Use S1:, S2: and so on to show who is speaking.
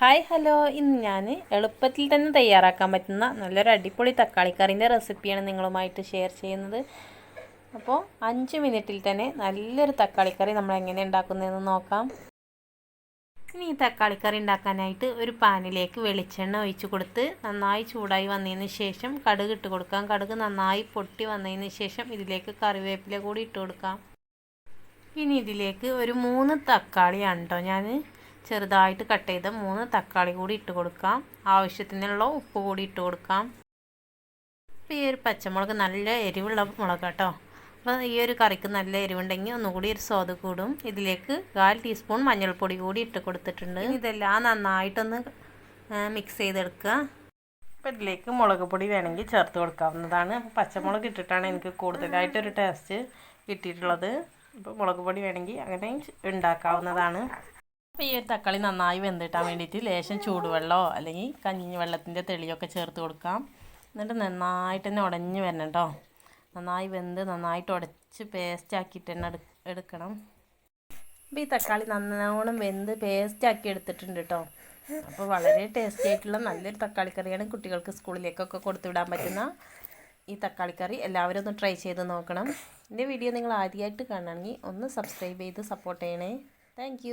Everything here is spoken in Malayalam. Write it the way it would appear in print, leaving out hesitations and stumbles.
S1: ഹായ് ഹലോ, ഇന്ന് ഞാൻ എളുപ്പത്തിൽ തന്നെ തയ്യാറാക്കാൻ പറ്റുന്ന നല്ലൊരു അടിപൊളി തക്കാളിക്കറിൻ്റെ റെസിപ്പിയാണ് നിങ്ങളുമായിട്ട് ഷെയർ ചെയ്യുന്നത്. അപ്പോൾ 5 മിനിറ്റിൽ തന്നെ നല്ലൊരു തക്കാളിക്കറി നമ്മൾ എങ്ങനെ ഉണ്ടാക്കുന്നതെന്ന് നോക്കാം. ഇനി ഈ തക്കാളിക്കറി ഉണ്ടാക്കാനായിട്ട് ഒരു പാനിലേക്ക് വെളിച്ചെണ്ണ ഒഴിച്ച് കൊടുത്ത് നന്നായി ചൂടായി വന്നതിന് ശേഷം കടുക് ഇട്ട് കൊടുക്കാം. കടുക് നന്നായി പൊട്ടി വന്നതിന് ശേഷം ഇതിലേക്ക് കറിവേപ്പില കൂടി ഇട്ട് കൊടുക്കാം. ഇനി ഇതിലേക്ക് ഒരു 3 തക്കാളിയാണ് കേട്ടോ ഞാൻ ചെറുതായിട്ട് കട്ട് ചെയ്ത 3 തക്കാളി കൂടി ഇട്ട് കൊടുക്കാം. ആവശ്യത്തിനുള്ള ഉപ്പ് കൂടി ഇട്ട് കൊടുക്കാം. അപ്പോൾ ഈ ഒരു പച്ചമുളക് നല്ല എരിവുള്ള മുളക് കേട്ടോ. അപ്പോൾ ഈ ഒരു കറിക്ക് നല്ല എരിവുണ്ടെങ്കിൽ ഒന്നുകൂടി ഒരു സ്വാദ് കൂടും. ഇതിലേക്ക് 1/4 ടീസ്പൂൺ മഞ്ഞൾപ്പൊടി കൂടി ഇട്ട് കൊടുത്തിട്ടുണ്ട്. ഇതെല്ലാം നന്നായിട്ടൊന്ന് മിക്സ് ചെയ്തെടുക്കുക. അപ്പോൾ ഇതിലേക്ക് മുളക് പൊടി വേണമെങ്കിൽ ചേർത്ത് കൊടുക്കാവുന്നതാണ്. അപ്പോൾ പച്ചമുളക് ഇട്ടിട്ടാണ് എനിക്ക് കൂടുതലായിട്ടൊരു ടേസ്റ്റ് കിട്ടിയിട്ടുള്ളത്. അപ്പോൾ മുളക് പൊടി വേണമെങ്കിൽ അങ്ങനെ ഉണ്ടാക്കാവുന്നതാണ്. അപ്പോൾ ഈ ഒരു തക്കാളി നന്നായി വെന്തിട്ടാൻ വേണ്ടിയിട്ട് ലേശം ചൂടുവെള്ളമോ അല്ലെങ്കിൽ കഞ്ഞി വെള്ളത്തിൻ്റെ തെളിയൊക്കെ ചേർത്ത് കൊടുക്കാം. എന്നിട്ട് നന്നായിട്ട് തന്നെ ഉടഞ്ഞ് വരണം കേട്ടോ. നന്നായി വെന്ത് നന്നായിട്ട് ഉടച്ച് പേസ്റ്റാക്കിയിട്ട് തന്നെ എടുക്കണം. അപ്പോൾ ഈ തക്കാളി നല്ലോണം വെന്ത് പേസ്റ്റാക്കി എടുത്തിട്ടുണ്ട് കേട്ടോ. അപ്പോൾ വളരെ ടേസ്റ്റി ആയിട്ടുള്ള നല്ലൊരു തക്കാളിക്കറിയാണ്. കുട്ടികൾക്ക് സ്കൂളിലേക്കൊക്കെ കൊടുത്തുവിടാൻ പറ്റുന്ന ഈ തക്കാളിക്കറി എല്ലാവരും ഒന്ന് ട്രൈ ചെയ്ത് നോക്കണം. എൻ്റെ വീഡിയോ നിങ്ങൾ ആദ്യമായിട്ട് കാണണമെങ്കിൽ ഒന്ന് സബ്സ്ക്രൈബ് ചെയ്ത് സപ്പോർട്ട് ചെയ്യണേ. താങ്ക്